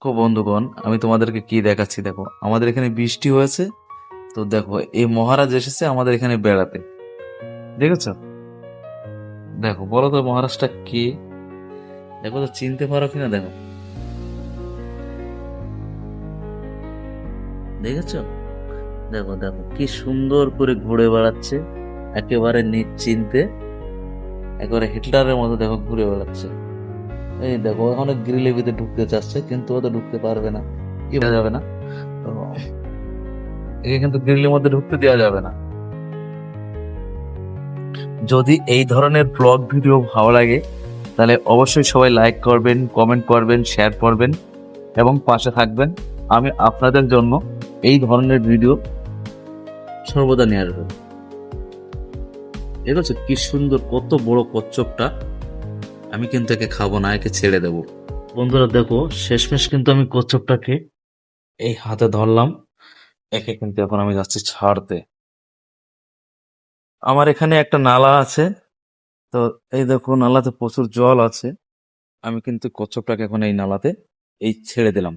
বন্ধুগণ, আমি তোমাদেরকে কি দেখাচ্ছি দেখো। আমাদের এখানে বৃষ্টি হয়েছে। তো দেখো, এই মহারাজ এসেছে আমাদের এখানে বেড়াতে। দেখেছো? দেখো, বলো তো মহারাজটা কে? দেখো তো, চিনতে পারো কিনা দেখো। দেখেছো? দেখো দেখো, কি সুন্দর করে ঘুরে বেড়াচ্ছে, একেবারে নিশ্চিন্তে, একেবারে হিটলারের মতো দেখো ঘুরে বেড়াচ্ছে। এই দেখো, অনেক গ্রিলের ভিতরে ঢুকতে চাচ্ছে, কিন্তু ও তো ঢুকতে পারবে না। কি করা যাবে না? তো একে কিন্তু গ্রিলের মধ্যে ঢুকতে দেওয়া যাবে না। যদি এই ধরনের ব্লগ ভিডিও ভালো লাগে, তাহলে অবশ্যই সবাই লাইক করবেন, কমেন্ট করবেন, শেয়ার করবেন এবং পাশে থাকবেন। আমি আপনাদের জন্য এই ধরনের ভিডিও সর্বদা নিয়ে আসবো। ঠিক আছে? কি সুন্দর, কত বড় কচ্ছপটা! আমি কিন্তু একে খাবো না, একে ছেড়ে দেবো। বন্ধুরা দেখো, শেষমেশ কিন্তু আমি কচ্ছপটাকে এই হাতে ধরলাম। একে কিন্তু এখন আমি যাচ্ছি ছাড়তে। আমার এখানে একটা নালা আছে। তো এই দেখো, নালাতে প্রচুর জল আছে। আমি কিন্তু কচ্ছপটাকে এখন এই নালাতে ছেড়ে দিলাম।